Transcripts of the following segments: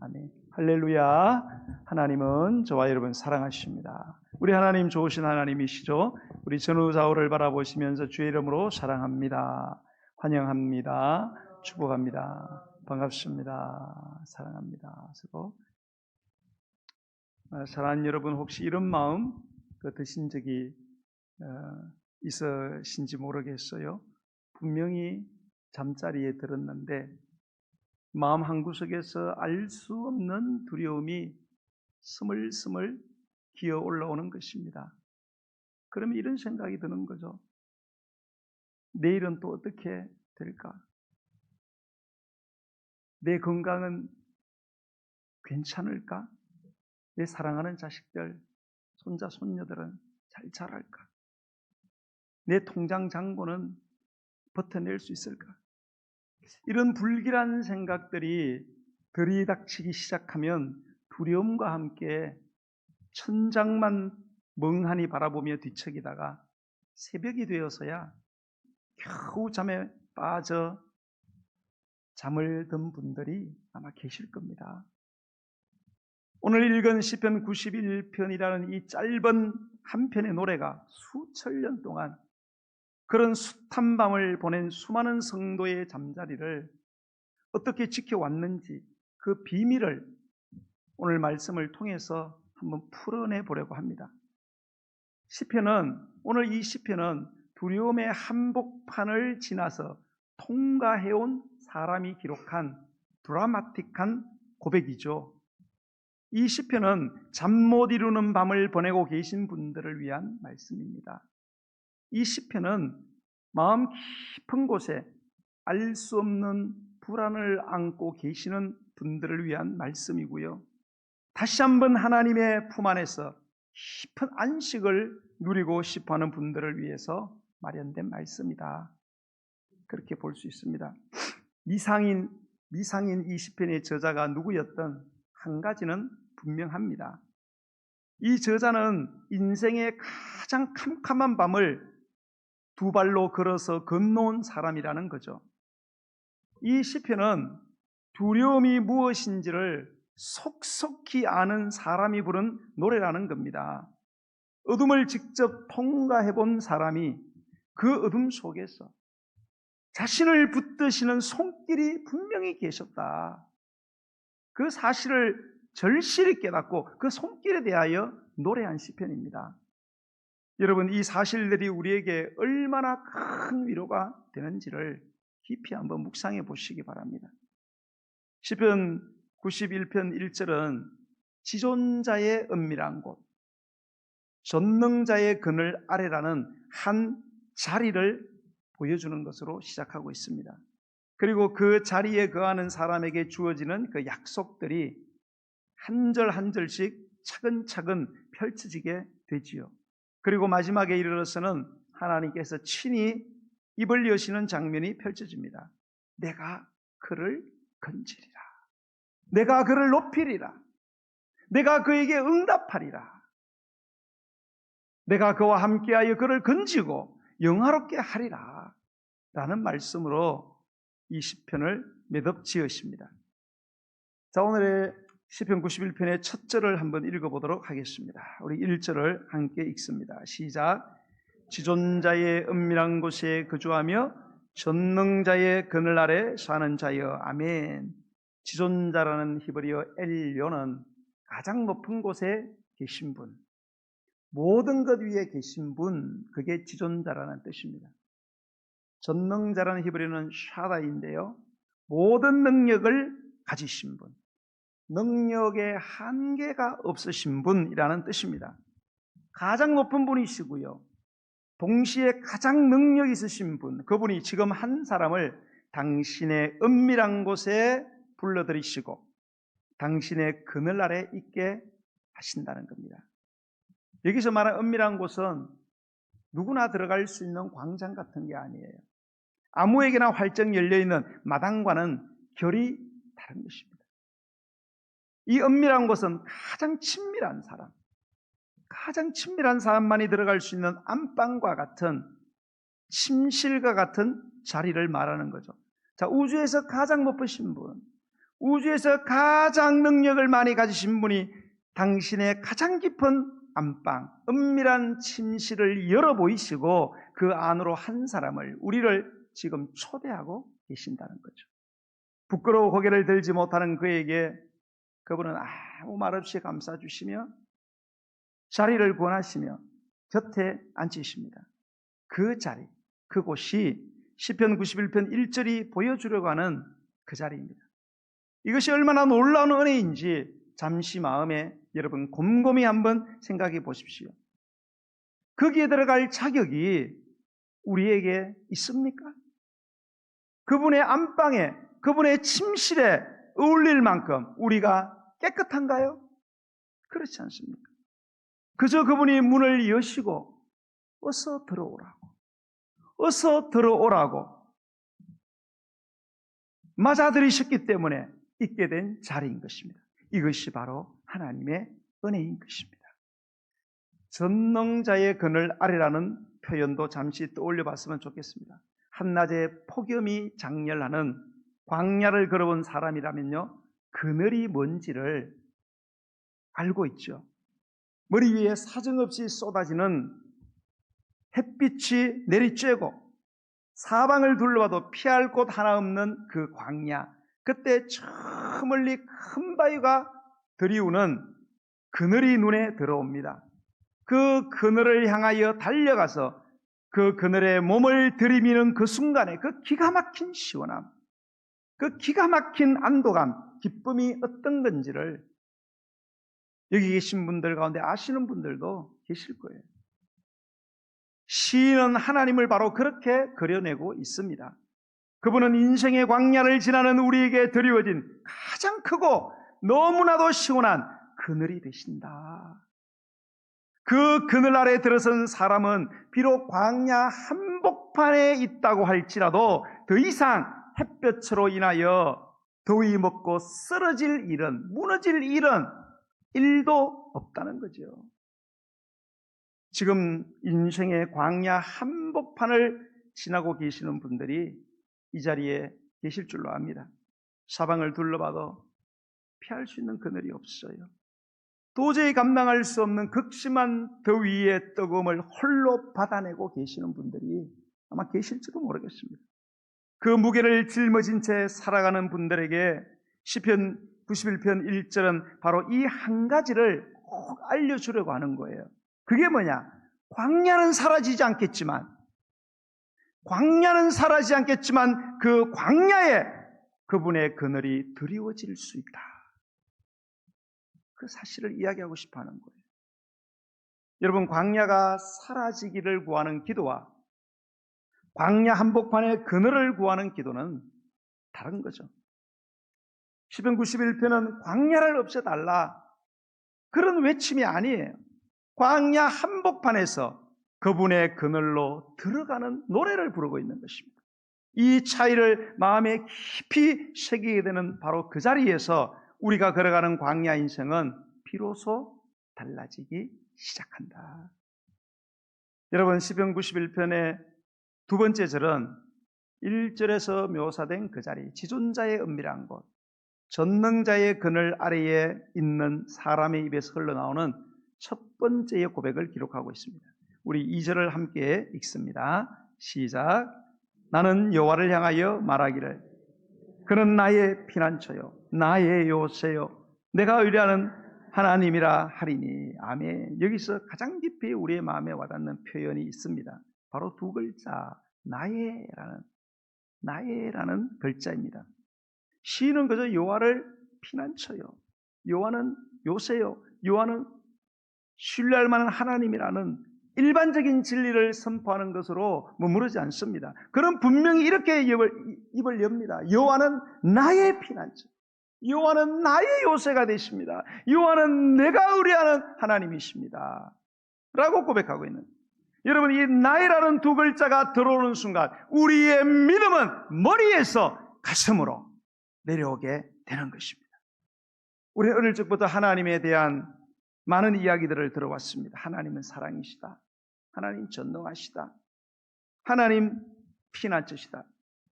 아멘. 할렐루야. 하나님은 저와 여러분 사랑하십니다. 우리 하나님 좋으신 하나님이시죠. 우리 전우좌우를 바라보시면서 주의 이름으로 사랑합니다. 환영합니다. 축복합니다. 반갑습니다. 사랑합니다. 서로 사랑하는 여러분, 혹시 이런 마음 드신 적이 있으신지 모르겠어요. 분명히 잠자리에 들었는데 마음 한구석에서 알 수 없는 두려움이 스물스물 기어 올라오는 것입니다. 그러면 이런 생각이 드는 거죠. 내일은 또 어떻게 될까? 내 건강은 괜찮을까? 내 사랑하는 자식들, 손자, 손녀들은 잘 자랄까? 내 통장 잔고는 버텨낼 수 있을까? 이런 불길한 생각들이 들이닥치기 시작하면 두려움과 함께 천장만 멍하니 바라보며 뒤척이다가 새벽이 되어서야 겨우 잠에 빠져 잠을 든 분들이 아마 계실 겁니다. 오늘 읽은 시편 91편이라는 이 짧은 한 편의 노래가 수천 년 동안 그런 숱한 밤을 보낸 수많은 성도의 잠자리를 어떻게 지켜왔는지 그 비밀을 오늘 말씀을 통해서 한번 풀어내 보려고 합니다. 시편은, 오늘 이 시편은 두려움의 한복판을 지나서 통과해온 사람이 기록한 드라마틱한 고백이죠. 이 시편은 잠 못 이루는 밤을 보내고 계신 분들을 위한 말씀입니다. 이 시편은 마음 깊은 곳에 알 수 없는 불안을 안고 계시는 분들을 위한 말씀이고요. 다시 한번 하나님의 품 안에서 깊은 안식을 누리고 싶어하는 분들을 위해서 마련된 말씀이다. 그렇게 볼 수 있습니다. 미상인 이 시편의 저자가 누구였던 한 가지는 분명합니다. 이 저자는 인생의 가장 캄캄한 밤을 두 발로 걸어서 건너온 사람이라는 거죠. 이 시편은 두려움이 무엇인지를 속속히 아는 사람이 부른 노래라는 겁니다. 어둠을 직접 통과해 본 사람이 그 어둠 속에서 자신을 붙드시는 손길이 분명히 계셨다. 그 사실을 절실히 깨닫고 그 손길에 대하여 노래한 시편입니다. 여러분, 이 사실들이 우리에게 얼마나 큰 위로가 되는지를 깊이 한번 묵상해 보시기 바랍니다. 시편 91편 1절은 지존자의 은밀한 곳, 전능자의 그늘 아래라는 한 자리를 보여주는 것으로 시작하고 있습니다. 그리고 그 자리에 거하는 사람에게 주어지는 그 약속들이 한 절 한 절씩 차근차근 펼쳐지게 되지요. 그리고 마지막에 이르러서는 하나님께서 친히 입을 여시는 장면이 펼쳐집니다. 내가 그를 건지리라. 내가 그를 높이리라. 내가 그에게 응답하리라. 내가 그와 함께하여 그를 건지고 영화롭게 하리라. 라는 말씀으로 이 시편을 매듭 지으십니다. 자, 오늘의 시편 91편의 첫 절을 한번 읽어보도록 하겠습니다. 우리 1절을 함께 읽습니다. 시작. 지존자의 은밀한 곳에 거주하며 전능자의 그늘 아래 사는 자여. 아멘. 지존자라는 히브리어 엘요는 가장 높은 곳에 계신 분, 모든 것 위에 계신 분, 그게 지존자라는 뜻입니다. 전능자라는 히브리어는 샤다인데요, 모든 능력을 가지신 분, 능력의 한계가 없으신 분이라는 뜻입니다. 가장 높은 분이시고요, 동시에 가장 능력 있으신 분, 그분이 지금 한 사람을 당신의 은밀한 곳에 불러들이시고 당신의 그늘 아래 있게 하신다는 겁니다. 여기서 말하는 은밀한 곳은 누구나 들어갈 수 있는 광장 같은 게 아니에요. 아무에게나 활짝 열려있는 마당과는 결이 다른 것입니다. 이 은밀한 곳은 가장 친밀한 사람만이 들어갈 수 있는 안방과 같은, 침실과 같은 자리를 말하는 거죠. 자, 우주에서 가장 높으신 분, 우주에서 가장 능력을 많이 가지신 분이 당신의 가장 깊은 안방, 은밀한 침실을 열어 보이시고 그 안으로 한 사람을, 우리를 지금 초대하고 계신다는 거죠. 부끄러워 고개를 들지 못하는 그에게 그분은 아무 말 없이 감싸주시며 자리를 권하시며 곁에 앉히십니다. 그 자리, 그곳이 시편 91편 1절이 보여주려고 하는 그 자리입니다. 이것이 얼마나 놀라운 은혜인지 잠시 마음에 여러분 곰곰이 한번 생각해 보십시오. 거기에 들어갈 자격이 우리에게 있습니까? 그분의 안방에, 그분의 침실에 어울릴 만큼 우리가 깨끗한가요? 그렇지 않습니까? 그저 그분이 문을 여시고 어서 들어오라고, 어서 들어오라고 맞아들이셨기 때문에 있게 된 자리인 것입니다. 이것이 바로 하나님의 은혜인 것입니다. 전능자의 그늘 아래라는 표현도 잠시 떠올려 봤으면 좋겠습니다. 한낮에 폭염이 장렬하는 광야를 걸어본 사람이라면요, 그늘이 뭔지를 알고 있죠. 머리 위에 사정없이 쏟아지는 햇빛이 내리쬐고 사방을 둘러봐도 피할 곳 하나 없는 그 광야, 그때 저 멀리 큰 바위가 들이우는 그늘이 눈에 들어옵니다. 그 그늘을 향하여 달려가서 그 그늘에 몸을 들이미는 그 순간에 그 기가 막힌 시원함, 그 기가 막힌 안도감, 기쁨이 어떤 건지를 여기 계신 분들 가운데 아시는 분들도 계실 거예요. 시인은 하나님을 바로 그렇게 그려내고 있습니다. 그분은 인생의 광야를 지나는 우리에게 드리워진 가장 크고 너무나도 시원한 그늘이 되신다. 그 그늘 아래 들어선 사람은 비록 광야 한복판에 있다고 할지라도 더 이상 햇볕으로 인하여 더위 먹고 쓰러질 일은, 무너질 일은 일도 없다는 거죠. 지금 인생의 광야 한복판을 지나고 계시는 분들이 이 자리에 계실 줄로 압니다. 사방을 둘러봐도 피할 수 있는 그늘이 없어요. 도저히 감당할 수 없는 극심한 더위의 뜨거움을 홀로 받아내고 계시는 분들이 아마 계실지도 모르겠습니다. 그 무게를 짊어진 채 살아가는 분들에게 시편 91편 1절은 바로 이 한 가지를 꼭 알려주려고 하는 거예요. 그게 뭐냐? 광야는 사라지지 않겠지만 그 광야에 그분의 그늘이 드리워질 수 있다. 그 사실을 이야기하고 싶어 하는 거예요. 여러분, 광야가 사라지기를 구하는 기도와 광야 한복판의 그늘을 구하는 기도는 다른 거죠. 시편 91편은 광야를 없애달라, 그런 외침이 아니에요. 광야 한복판에서 그분의 그늘로 들어가는 노래를 부르고 있는 것입니다. 이 차이를 마음에 깊이 새기게 되는 바로 그 자리에서 우리가 걸어가는 광야 인생은 비로소 달라지기 시작한다. 여러분, 시편 91편의 두 번째 절은 1절에서 묘사된 그 자리, 지존자의 은밀한 곳, 전능자의 그늘 아래에 있는 사람의 입에서 흘러나오는 첫 번째의 고백을 기록하고 있습니다. 우리 2절을 함께 읽습니다. 시작. 나는 여호와를 향하여 말하기를 그는 나의 피난처요 나의 요새요 내가 의뢰하는 하나님이라 하리니. 아멘. 여기서 가장 깊이 우리의 마음에 와닿는 표현이 있습니다. 바로 두 글자, 나의라는 글자입니다. 시인은 그저 여호와를 피난처요, 여호와는 요새요, 여호와는 신뢰할 만한 하나님이라는 일반적인 진리를 선포하는 것으로 머무르지 않습니다. 그는 분명히 이렇게 입을 엽니다. 여호와는 나의 피난처, 여호와는 나의 요새가 되십니다. 여호와는 내가 의뢰하는 하나님이십니다 라고 고백하고 있는, 여러분, 이 나이라는 두 글자가 들어오는 순간 우리의 믿음은 머리에서 가슴으로 내려오게 되는 것입니다. 우리 어릴 적부터 하나님에 대한 많은 이야기들을 들어왔습니다. 하나님은 사랑이시다, 하나님 전능하시다, 하나님 피난처시다.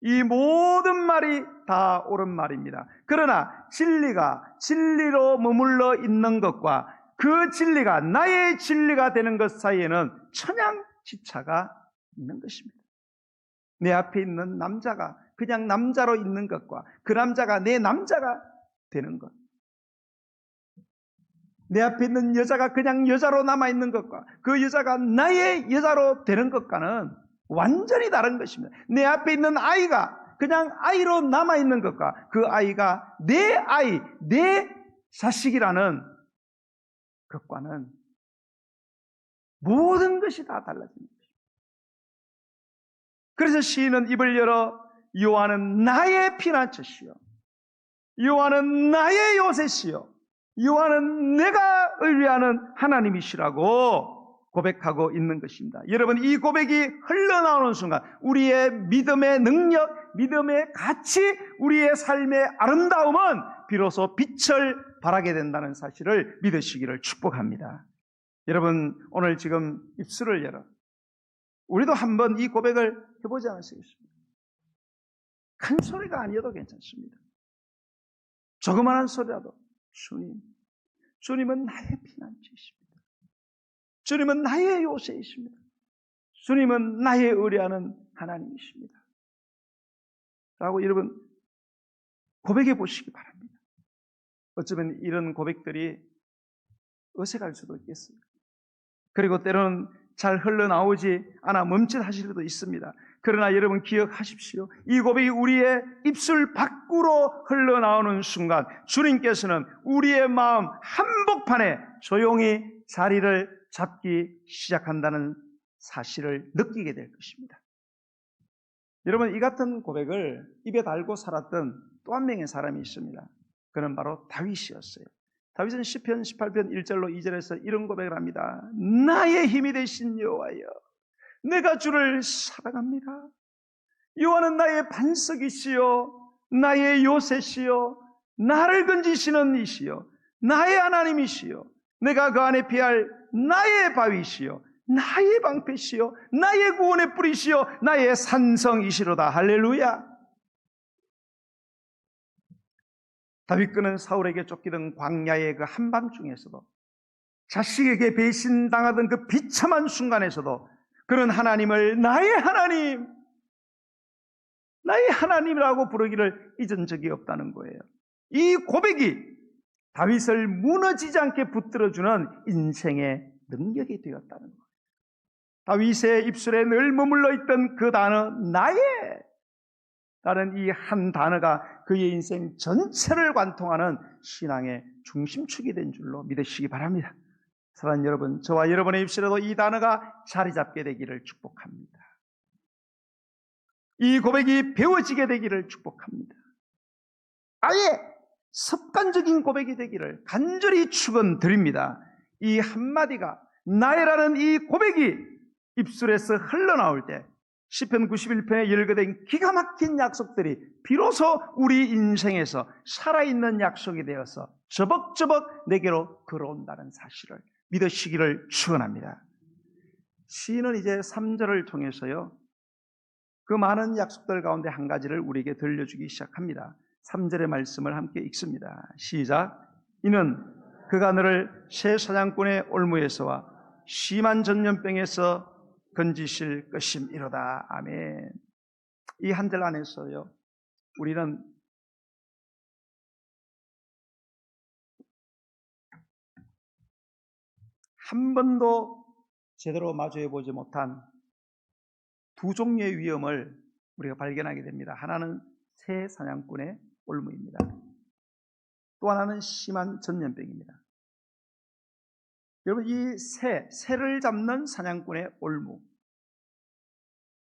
이 모든 말이 다 옳은 말입니다. 그러나 진리가 진리로 머물러 있는 것과 그 진리가 나의 진리가 되는 것 사이에는 천양지차가 있는 것입니다. 내 앞에 있는 남자가 그냥 남자로 있는 것과 그 남자가 내 남자가 되는 것, 내 앞에 있는 여자가 그냥 여자로 남아있는 것과 그 여자가 나의 여자로 되는 것과는 완전히 다른 것입니다. 내 앞에 있는 아이가 그냥 아이로 남아있는 것과 그 아이가 내 아이, 내 자식이라는 것과는 모든 것이 다 달라집니다. 그래서 시인은 입을 열어 여호와는 나의 피난처시요, 여호와는 나의 요새시요, 여호와는 내가 의뢰하는 하나님이시라고 고백하고 있는 것입니다. 여러분, 이 고백이 흘러나오는 순간 우리의 믿음의 능력, 믿음의 가치, 우리의 삶의 아름다움은 비로소 빛을 발하게 된다는 사실을 믿으시기를 축복합니다. 여러분, 오늘 지금 입술을 열어 우리도 한번 이 고백을 해보지 않으시겠습니까? 큰 소리가 아니어도 괜찮습니다. 조그마한 소리라도 주님은 나의 피난처이십니다. 주님은 나의 요새이십니다. 주님은 나의 의뢰하는 하나님이십니다. 라고 여러분 고백해 보시기 바랍니다. 어쩌면 이런 고백들이 어색할 수도 있겠어요. 그리고 때로는 잘 흘러나오지 않아 멈칫하실 수도 있습니다. 그러나 여러분 기억하십시오. 이 고백이 우리의 입술 밖으로 흘러나오는 순간 주님께서는 우리의 마음 한복판에 조용히 자리를 잡기 시작한다는 사실을 느끼게 될 것입니다. 여러분, 이 같은 고백을 입에 달고 살았던 또 한 명의 사람이 있습니다. 그는 바로 다윗이었어요. 다윗은 시편 18편 1절로 2절에서 이런 고백을 합니다. 나의 힘이 되신 여호와여, 내가 주를 사랑합니다. 여호와는 나의 반석이시요 나의 요새시요 나를 건지시는 이시요 나의 하나님이시요 내가 그 안에 피할 나의 바위시요 나의 방패시요 나의 구원의 뿌리시요 나의 산성이시로다. 할렐루야. 다윗 그는 사울에게 쫓기던 광야의 그 한밤중에서도 자식에게 배신당하던 그 비참한 순간에서도 그는 하나님을 나의 하나님이라고 부르기를 잊은 적이 없다는 거예요. 이 고백이 다윗을 무너지지 않게 붙들어주는 인생의 능력이 되었다는 거예요. 다윗의 입술에 늘 머물러 있던 그 단어 나의 라는 이 한 단어가 그의 인생 전체를 관통하는 신앙의 중심축이 된 줄로 믿으시기 바랍니다. 사랑하는 여러분, 저와 여러분의 입술에도 이 단어가 자리 잡게 되기를 축복합니다. 이 고백이 배워지게 되기를 축복합니다. 아예 습관적인 고백이 되기를 간절히 축원드립니다. 이 한마디가 나의라는 이 고백이 입술에서 흘러나올 때 시편 91편에 열거된 기가 막힌 약속들이 비로소 우리 인생에서 살아있는 약속이 되어서 저벅저벅 내게로 걸어온다는 사실을 믿으시기를 축원합니다. 시인은 이제 3절을 통해서요, 그 많은 약속들 가운데 한 가지를 우리에게 들려주기 시작합니다. 3절의 말씀을 함께 읽습니다. 시작. 이는 그가 너를 새 사냥꾼의 올무에서와 심한 전염병에서 건지실 것임이로다. 아멘. 이 한 절 안에서요, 우리는 한 번도 제대로 마주해 보지 못한 두 종류의 위험을 우리가 발견하게 됩니다. 하나는 새 사냥꾼의 올무입니다. 또 하나는 심한 전염병입니다. 여러분, 이 새를 잡는 사냥꾼의 올무.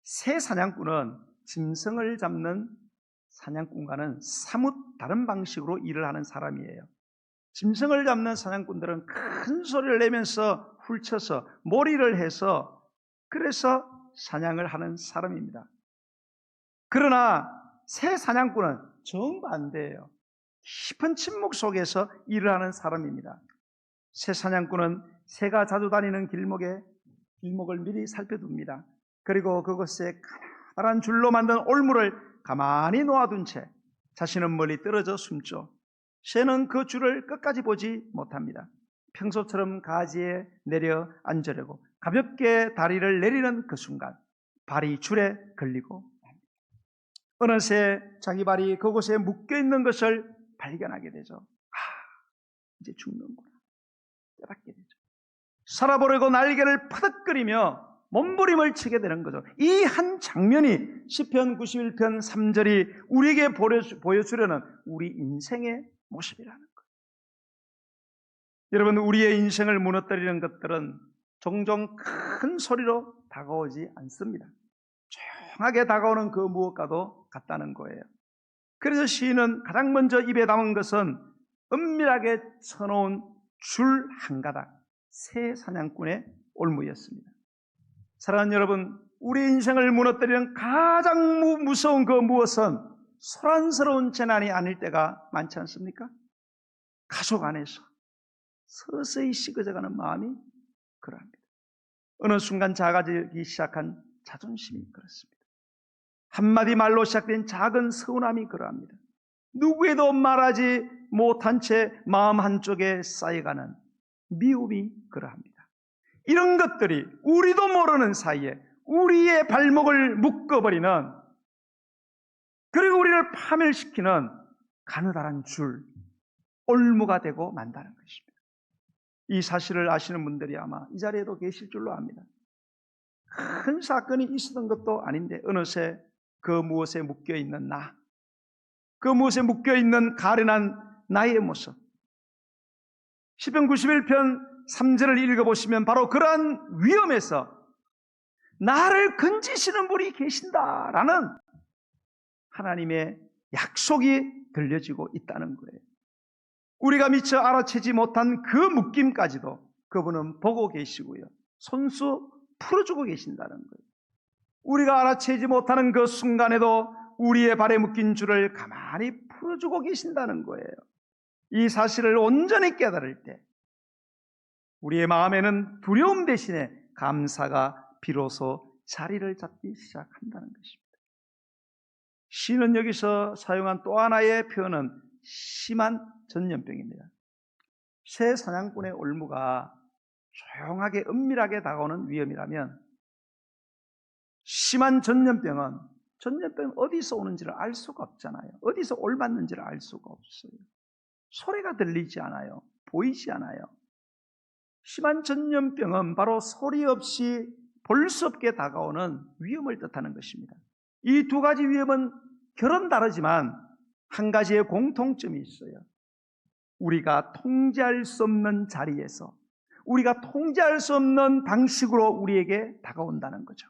새 사냥꾼은 짐승을 잡는 사냥꾼과는 사뭇 다른 방식으로 일을 하는 사람이에요. 짐승을 잡는 사냥꾼들은 큰 소리를 내면서 훌쳐서 몰이를 해서 그래서 사냥을 하는 사람입니다. 그러나 새 사냥꾼은 정반대예요. 깊은 침묵 속에서 일을 하는 사람입니다. 새 사냥꾼은 새가 자주 다니는 길목을 미리 살펴둡니다. 그리고 그곳에 가나다란 줄로 만든 올무를 가만히 놓아둔 채 자신은 멀리 떨어져 숨죠. 새는 그 줄을 끝까지 보지 못합니다. 평소처럼 가지에 내려 앉으려고 가볍게 다리를 내리는 그 순간 발이 줄에 걸리고 어느새 자기 발이 그곳에 묶여있는 것을 발견하게 되죠. 이제 죽는구나 깨닫게 되죠. 살아보려고 날개를 퍼덕거리며 몸부림을 치게 되는 거죠. 이 한 장면이 시편 91편 3절이 우리에게 보여주려는 우리 인생의 모습이라는 거예요. 여러분, 우리의 인생을 무너뜨리는 것들은 종종 큰 소리로 다가오지 않습니다. 조용하게 다가오는 그 무엇과도 같다는 거예요. 그래서 시인은 가장 먼저 입에 담은 것은 은밀하게 쳐놓은 줄 한 가닥, 새 사냥꾼의 올무였습니다. 사랑하는 여러분, 우리 인생을 무너뜨리는 가장 무서운 그 무엇은 소란스러운 재난이 아닐 때가 많지 않습니까? 가족 안에서 서서히 식어져가는 마음이 그러합니다. 어느 순간 작아지기 시작한 자존심이 그렇습니다. 한마디 말로 시작된 작은 서운함이 그러합니다. 누구에도 말하지 못한 채 마음 한쪽에 쌓여가는 미움이 그러합니다. 이런 것들이 우리도 모르는 사이에 우리의 발목을 묶어버리는, 그리고 우리를 파멸시키는 가느다란 줄, 올무가 되고 만다는 것입니다. 이 사실을 아시는 분들이 아마 이 자리에도 계실 줄로 압니다. 큰 사건이 있었던 것도 아닌데 어느새 그 무엇에 묶여있는 나, 그 무엇에 묶여있는 가련한 나의 모습, 시편 91편 3절을 읽어보시면 바로 그러한 위험에서 나를 건지시는 분이 계신다라는 하나님의 약속이 들려지고 있다는 거예요. 우리가 미처 알아채지 못한 그 묶임까지도 그분은 보고 계시고요, 손수 풀어주고 계신다는 거예요. 우리가 알아채지 못하는 그 순간에도 우리의 발에 묶인 줄을 가만히 풀어주고 계신다는 거예요. 이 사실을 온전히 깨달을 때 우리의 마음에는 두려움 대신에 감사가 비로소 자리를 잡기 시작한다는 것입니다. 시는 여기서 사용한 또 하나의 표현은 심한 전염병입니다. 새 사냥꾼의 올무가 조용하게 은밀하게 다가오는 위험이라면, 심한 전염병은 어디서 오는지를 알 수가 없잖아요. 어디서 옮았는지를 알 수가 없어요. 소리가 들리지 않아요. 보이지 않아요. 심한 전염병은 바로 소리 없이 볼 수 없게 다가오는 위험을 뜻하는 것입니다. 이 두 가지 위험은 결은 다르지만 한 가지의 공통점이 있어요. 우리가 통제할 수 없는 자리에서, 우리가 통제할 수 없는 방식으로 우리에게 다가온다는 거죠.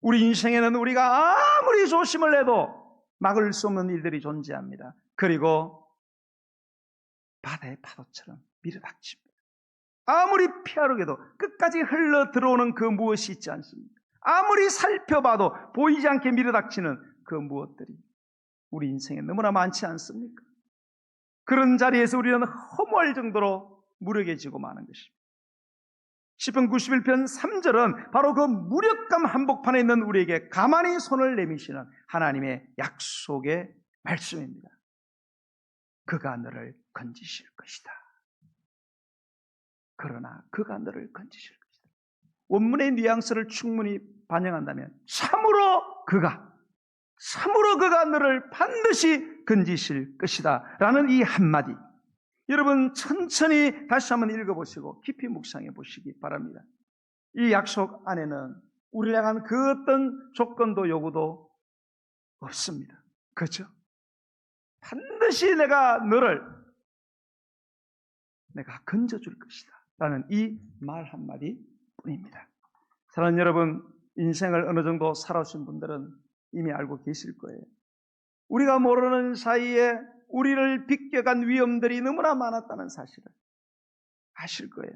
우리 인생에는 우리가 아무리 조심을 해도 막을 수 없는 일들이 존재합니다. 그리고 바다의 파도처럼 밀어닥칩니다. 아무리 피하려고 해도 끝까지 흘러 들어오는 그 무엇이 있지 않습니까? 아무리 살펴봐도 보이지 않게 밀어닥치는 그 무엇들이 우리 인생에 너무나 많지 않습니까? 그런 자리에서 우리는 허무할 정도로 무력해지고 마는 것입니다. 시편 91편 3절은 바로 그 무력감 한복판에 있는 우리에게 가만히 손을 내미시는 하나님의 약속의 말씀입니다. 그가 너를 건지실 것이다. 그러나 그가 너를 건지실 것이다. 원문의 뉘앙스를 충분히 반영한다면 참으로 그가 너를 반드시 건지실 것이다 라는 이 한마디, 여러분 천천히 다시 한번 읽어보시고 깊이 묵상해 보시기 바랍니다. 이 약속 안에는 우리를 향한 그 어떤 조건도 요구도 없습니다. 그렇죠? 반드시 내가 건져줄 것이다 라는 이 말 한마디 뿐입니다. 사랑하는 여러분, 인생을 어느 정도 살아오신 분들은 이미 알고 계실 거예요. 우리가 모르는 사이에 우리를 비껴간 위험들이 너무나 많았다는 사실을 아실 거예요.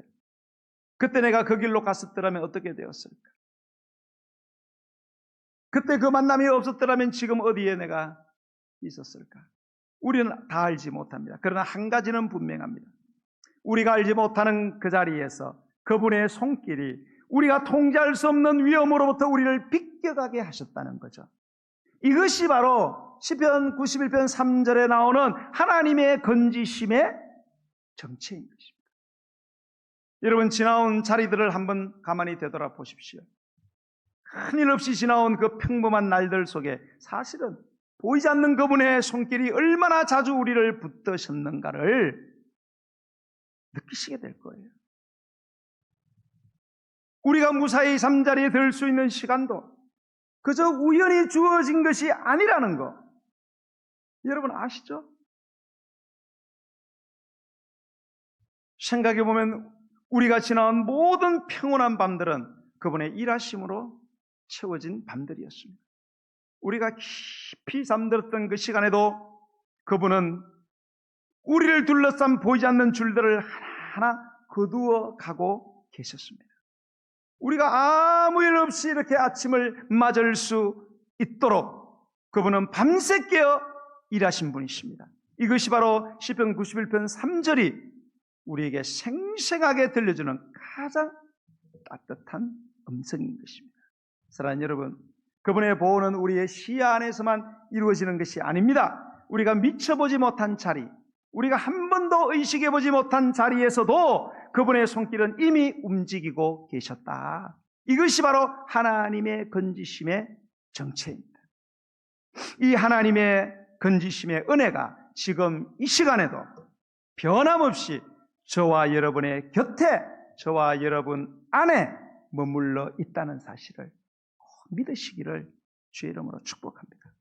그때 내가 그 길로 갔었더라면 어떻게 되었을까? 그때 그 만남이 없었더라면 지금 어디에 내가 있었을까? 우리는 다 알지 못합니다. 그러나 한 가지는 분명합니다. 우리가 알지 못하는 그 자리에서 그분의 손길이 우리가 통제할 수 없는 위험으로부터 우리를 비껴가게 하셨다는 거죠. 이것이 바로 시편 91편 3절에 나오는 하나님의 건지심의 정체인 것입니다. 여러분, 지나온 자리들을 한번 가만히 되돌아보십시오. 큰일 없이 지나온 그 평범한 날들 속에 사실은 보이지 않는 그분의 손길이 얼마나 자주 우리를 붙드셨는가를 느끼시게 될 거예요. 우리가 무사히 잠자리에 들 수 있는 시간도 그저 우연히 주어진 것이 아니라는 거, 여러분 아시죠? 생각해보면 우리가 지나온 모든 평온한 밤들은 그분의 일하심으로 채워진 밤들이었습니다. 우리가 깊이 잠들었던 그 시간에도 그분은 우리를 둘러싼 보이지 않는 줄들을 하나하나 거두어 가고 계셨습니다. 우리가 아무 일 없이 이렇게 아침을 맞을 수 있도록 그분은 밤새 깨어 일하신 분이십니다. 이것이 바로 시편 91편 3절이 우리에게 생생하게 들려주는 가장 따뜻한 음성인 것입니다. 사랑하는 여러분, 그분의 보호는 우리의 시야 안에서만 이루어지는 것이 아닙니다. 우리가 미쳐보지 못한 자리, 우리가 한 번도 의식해보지 못한 자리에서도 그분의 손길은 이미 움직이고 계셨다. 이것이 바로 하나님의 건지심의 정체입니다. 이 하나님의 건지심의 은혜가 지금 이 시간에도 변함없이 저와 여러분의 곁에, 저와 여러분 안에 머물러 있다는 사실을 믿으시기를 주의 이름으로 축복합니다.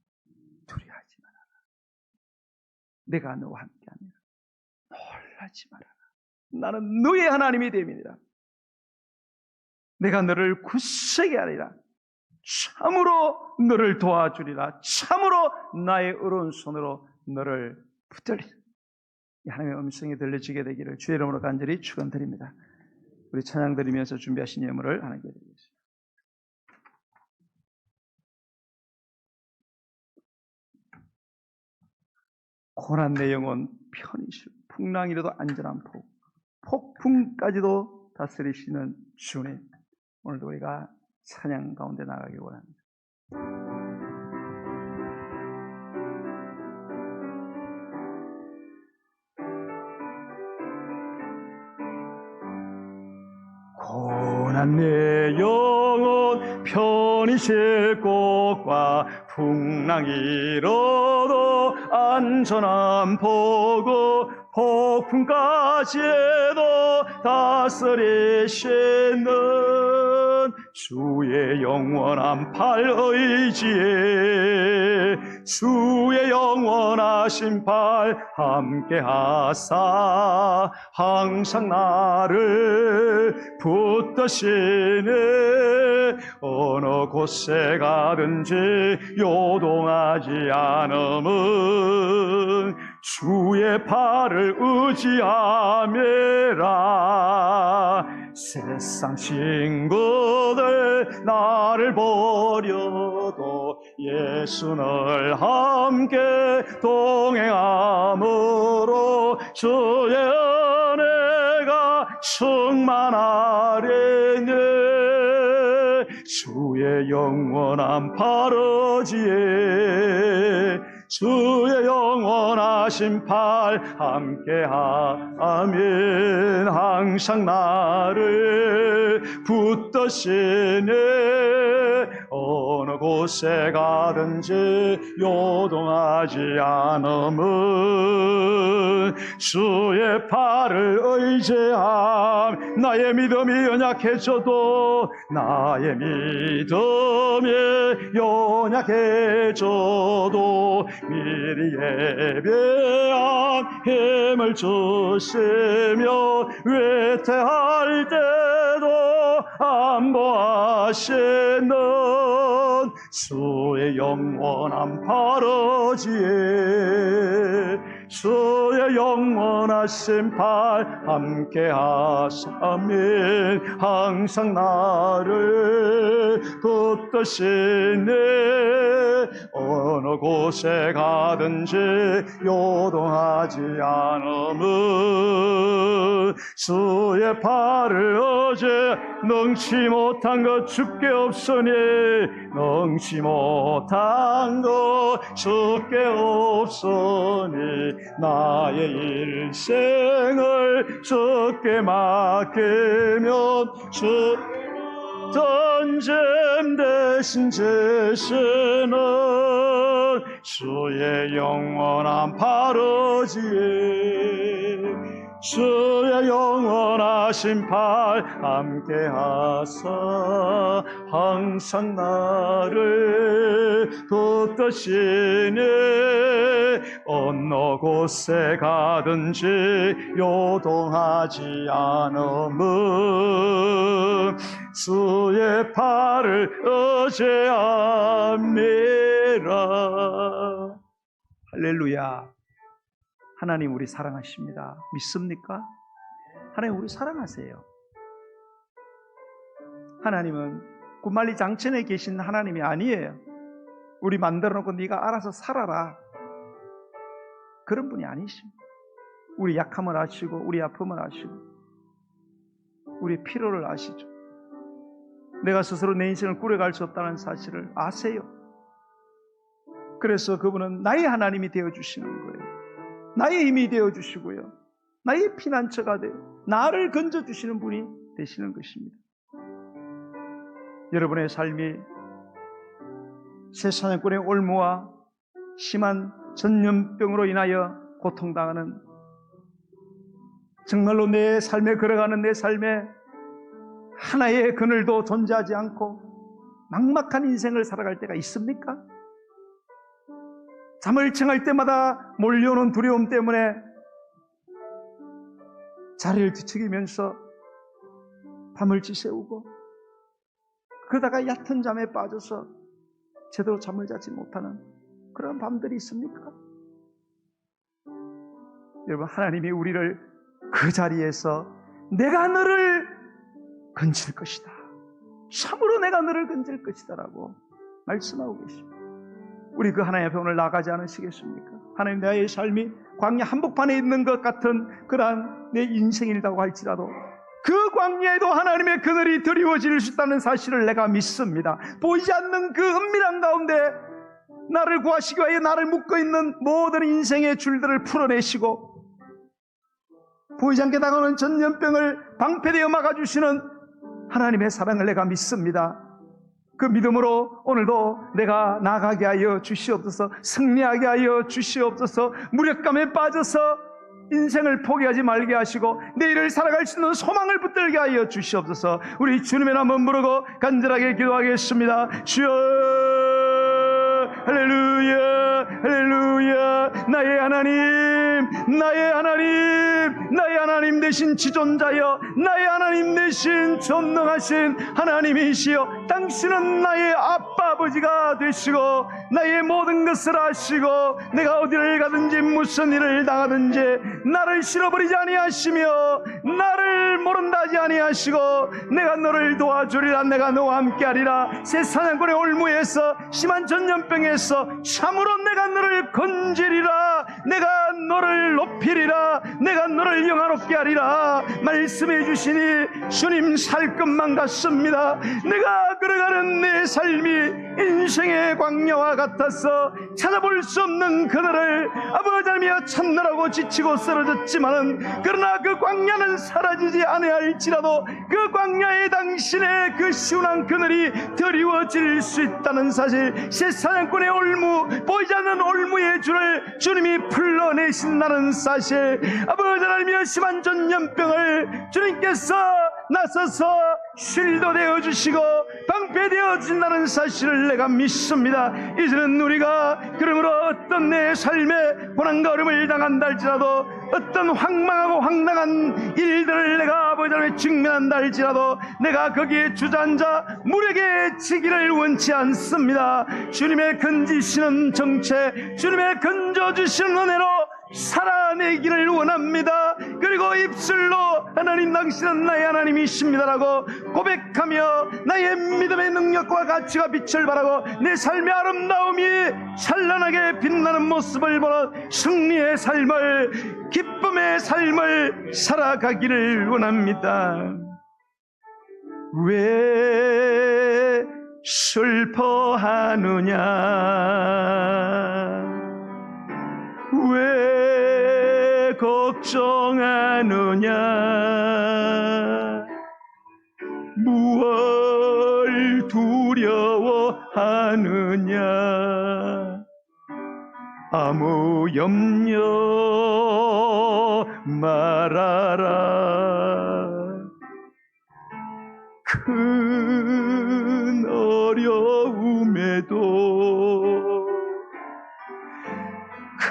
두려워하지 말아라. 내가 너와 함께하며 놀라지 말아라. 나는 너의 하나님이 됨이니라. 내가 너를 굳세게 하리라. 참으로 너를 도와주리라. 참으로 나의 오른손으로 너를 붙들리라. 하나님의 음성이 들려지게 되기를 주의 이름으로 간절히 축원드립니다. 우리 찬양 드리면서 준비하신 예물을 하나님께 드리겠습니다. 고난 내 영혼 편히 쉬고 풍랑이라도 안전한 폭풍까지도 다스리시는 주님, 오늘도 우리가 찬양 가운데 나가기 원합니다. 고난 내 영혼 편히 쉴 곳과 풍랑이로도 안전한 보고 폭풍까지도 다스리시는 주의 영원한 팔 의지에 주의 영원하신 팔 함께하사 항상 나를 붙드시네. 어느 곳에 가든지 요동하지 않음은 주의 팔을 의지함이라. 세상 친구들 나를 버려도 예수를 함께 동행함으로 주의 은혜가 충만하리니 주의 영원한 팔 의지에 주의 영원하신 팔 함께하면 항상 나를 붙드시네. 어느 곳에 가든지 요동하지 않음은 주의 팔을 의지함. 나의 믿음이 연약해져도 나의 믿음이 연약해져도 미리 예배한 힘을 주시며 외태할 때도 안보하시는 주의 영원한 팔 의지에 주의 영원하신 팔 함께하사면 항상 나를 붙드시네. 어느 곳에 가든지 요동하지 않음은 주의 주의 팔을 어제 능치 못한 것 주께 없으니 능치 못한 것 주께 없으니 나의 일생을 주께 맡기면 주 전쟁 대신 제시는 주의 영원한 팔어지에 주의 영원하신 팔 함께하사 항상 나를 붙드시니 어느 곳에 가든지 요동하지 않음은 주의 팔을 의지함이라. 할렐루야. 하나님 우리 사랑하십니다. 믿습니까? 하나님 우리 사랑하세요. 하나님은 구말리 장천에 계신 하나님이 아니에요. 우리 만들어 놓고 네가 알아서 살아라, 그런 분이 아니십니다. 우리 약함을 아시고 우리 아픔을 아시고 우리 필요를 아시죠. 내가 스스로 내 인생을 꾸려갈 수 없다는 사실을 아세요. 그래서 그분은 나의 하나님이 되어주시는 거예요. 나의 힘이 되어주시고요, 나의 피난처가 되어 나를 건져주시는 분이 되시는 것입니다. 여러분의 삶이 새사냥꾼의 올무와 심한 전염병으로 인하여 고통당하는, 정말로 내 삶에 걸어가는 내 삶에 하나의 그늘도 존재하지 않고 막막한 인생을 살아갈 때가 있습니까? 잠을 청할 때마다 몰려오는 두려움 때문에 자리를 뒤척이면서 밤을 지새우고 그러다가 얕은 잠에 빠져서 제대로 잠을 자지 못하는 그런 밤들이 있습니까? 여러분, 하나님이 우리를 그 자리에서 내가 너를 건질 것이다, 참으로 내가 너를 건질 것이다 라고 말씀하고 계십니다. 우리 그 하나님 앞에 오늘 나가지 않으시겠습니까? 하나님, 나의 삶이 광야 한복판에 있는 것 같은 그러한 내 인생이라고 할지라도 그 광야에도 하나님의 그늘이 드리워질 수 있다는 사실을 내가 믿습니다. 보이지 않는 그 은밀한 가운데 나를 구하시기 위하여 나를 묶어있는 모든 인생의 줄들을 풀어내시고 보이지 않게 다가오는 전염병을 방패되어 막아주시는 하나님의 사랑을 내가 믿습니다. 그 믿음으로 오늘도 내가 나가게 하여 주시옵소서. 승리하게 하여 주시옵소서. 무력감에 빠져서 인생을 포기하지 말게 하시고 내일을 살아갈 수 있는 소망을 붙들게 하여 주시옵소서. 우리 주님의 이름을 부르고 간절하게 기도하겠습니다. 주여, 할렐루야, 할렐루야. 나의 하나님, 나의 하나님, 나의 하나님 되신 지존자여, 나의 하나님 되신 전능하신 하나님이시여, 당신은 나의 아빠 아버지가 되시고 나의 모든 것을 아시고 내가 어디를 가든지 무슨 일을 당하든지 나를 실어버리지 아니하시며 나를 모른다 하지 아니하시고 내가 너를 도와주리라. 내가 너와 함께하리라. 새 사냥꾼의 올무에서 심한 전염병에서 참으로 내가 너를 건지리라. 내가 너를 높이리라. 내가 너를 영화롭게 하리라 말씀해 주시니 주님 살 것만 같습니다. 내가 걸어가는 내 삶이 인생의 광야와 같아서 찾아볼 수 없는 그들을 아버지 하나님이여 찾느라고 지치고 쓰러졌지만은 그러나 그 광야는 사라지지 아니할지라도 그 광야에 당신의 그 시원한 그늘이 드리워질 수 있다는 사실, 새 사냥꾼의 올무, 보이지 않는 올무의 줄을 주님이 풀러내신다는 사실, 아버지 하나님이여 심한 전염병을 주님께서 나서서 쉴도 되어주시고 방패되어진다는 사실을 내가 믿습니다. 이제는 우리가 그러므로 어떤 내 삶에 고난과 어려움을 당한다 할지라도 어떤 황망하고 황당한 일들을 내가 아버지 하나님에 직면한다 할지라도 내가 거기에 주저앉아 무력에 지기를 원치 않습니다. 주님의 건지시는 정체, 주님의 건져주시는 은혜로 살아내기를 원합니다. 그리고 입술로 하나님 당신은 나의 하나님이십니다라고 고백하며 나의 믿음의 능력과 가치가 빛을 발하고 내 삶의 아름다움이 찬란하게 빛나는 모습을 보는 승리의 삶을 기쁨의 삶을 살아가기를 원합니다. 왜 슬퍼하느냐? 왜 걱정하느냐? 무엇을 두려워하느냐? 아무 염려 말아라. 큰 어려움에도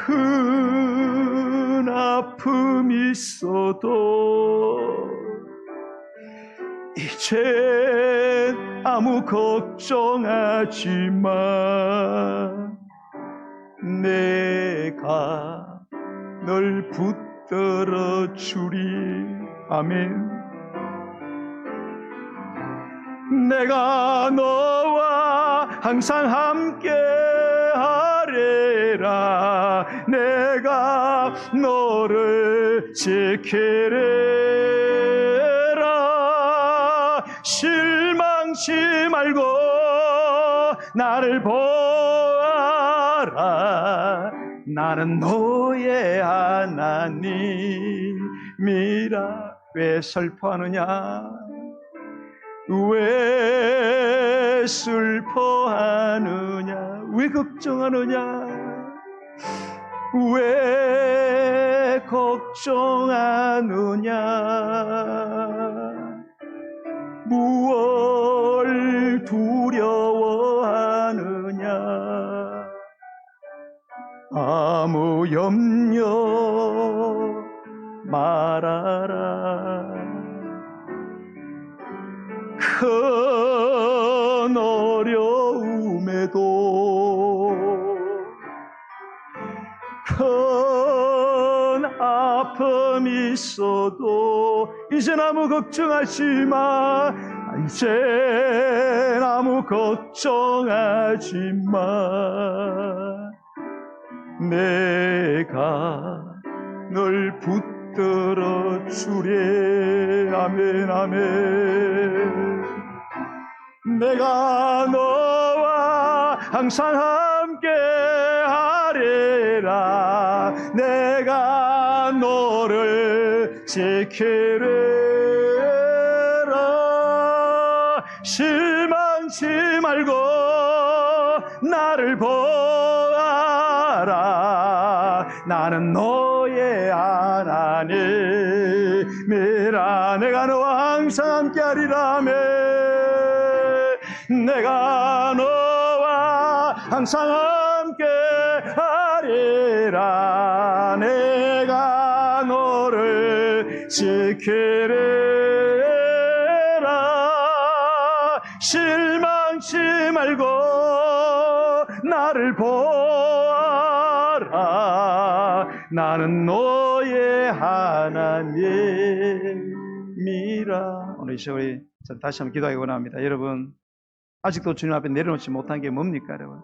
큰 아픔이 있어도 이제 아무 걱정하지 마. 내가 널 붙들어 주리. 아멘. 내가 너와 항상 함께 하리라. 내가 너를 지키리라. 실망치 말고 나를 보아라. 나는 너의 하나님이라. 왜 슬퍼하느냐? 왜 슬퍼하느냐? 왜 걱정하느냐? 왜 걱정하느냐? 무엇을 두려워하느냐? 아무 염려 말아라. 큰 어려움에도 큰 아픔이 있어도 이젠 아무 걱정하지 마. 이젠 아무 걱정하지 마. 내가 널 붙들어 주리. 아멘 아멘. 내가 너와 항상 함께 하리라. 내가 너를 지키리라. 실망치 말고 나를 보아라. 나는 너의 하나님이라. 내가 너와 항상 함께 하리라. 내가 너와 항상 함께 하리라. 내가 너를 지키리라. 실망치 말고 나를 보아라. 나는 너의 하나님이라. 오늘 이 시간에 다시 한번 기도하기 원합니다. 여러분, 아직도 주님 앞에 내려놓지 못한 게 뭡니까? 여러분,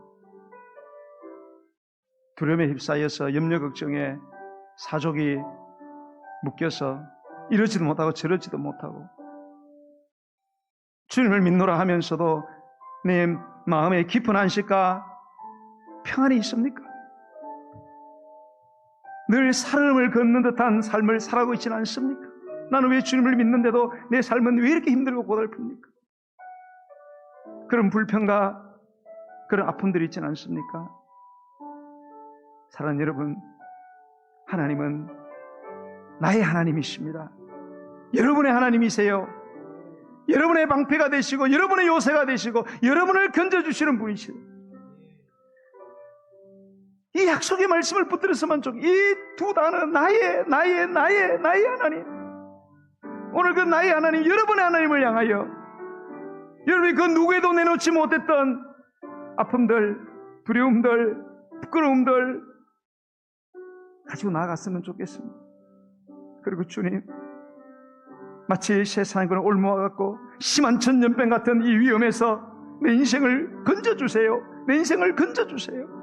두려움에 휩싸여서 염려 걱정에 사족이 묶여서 이러지도 못하고 저러지도 못하고 주님을 믿노라 하면서도 내 마음에 깊은 안식과 평안이 있습니까? 늘 살음을 걷는 듯한 삶을 살아가고 있지는 않습니까? 나는 왜 주님을 믿는데도 내 삶은 왜 이렇게 힘들고 고달픕니까? 그런 불평과 그런 아픔들이 있지는 않습니까? 사랑하는 여러분, 하나님은 나의 하나님이십니다. 여러분의 하나님이세요. 여러분의 방패가 되시고 여러분의 요새가 되시고 여러분을 건져주시는 분이시죠. 이 약속의 말씀을 붙들어서만 좀, 이 두 단어, 나의 하나님. 오늘 그 나의 하나님, 여러분의 하나님을 향하여 여러분이 그 누구에도 내놓지 못했던 아픔들, 두려움들, 부끄러움들 가지고 나아갔으면 좋겠습니다. 그리고 주님, 마치 세상에 올무와갖고 심한 전염병 같은 이 위험에서 내 인생을 건져주세요. 내 인생을 건져주세요.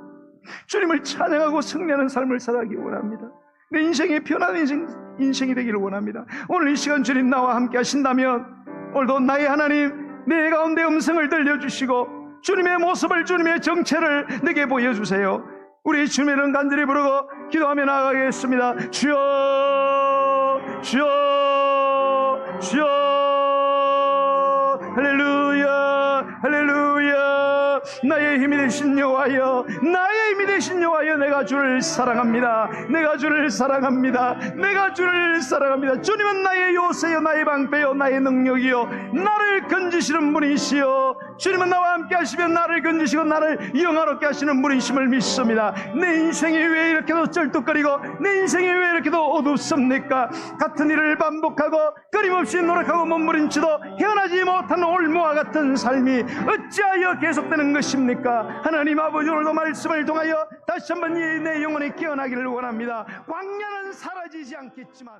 주님을 찬양하고 승리하는 삶을 살아가기 원합니다. 내 인생이 변화된 인생이 되기를 원합니다. 오늘 이 시간 주님 나와 함께 하신다면 오늘도 나의 하나님, 내 가운데 음성을 들려주시고 주님의 모습을, 주님의 정체를 내게 보여주세요. 우리 주님의 이름 간절히 부르고 기도하며 나아가겠습니다. 주여, 주여, 주여. 할렐루야, 할렐루야. 나의 힘이 되신 여호와여, 나의 힘이 되신 여호와여, 내가 주를 사랑합니다. 내가 주를 사랑합니다. 내가 주를 사랑합니다. 주님은 나의 요새여, 나의 방패여, 나의 능력이여, 나를 건지시는 분이시여. 주님은 나와 함께 하시면 나를 건지시고 나를 영화롭게 하시는 분이심을 믿습니다. 내 인생이 왜 이렇게도 쩔뚝거리고 내 인생이 왜 이렇게도 어둡습니까? 같은 일을 반복하고 끊임없이 노력하고 몸부림치도 헤어나지 못한 올무와 같은 삶이 어찌하여 계속되는 것입니까? 하나님 아버지, 오늘도 말씀을 통하여 다시 한번 내 영혼이 깨어나기를 원합니다. 광야는 사라지지 않겠지만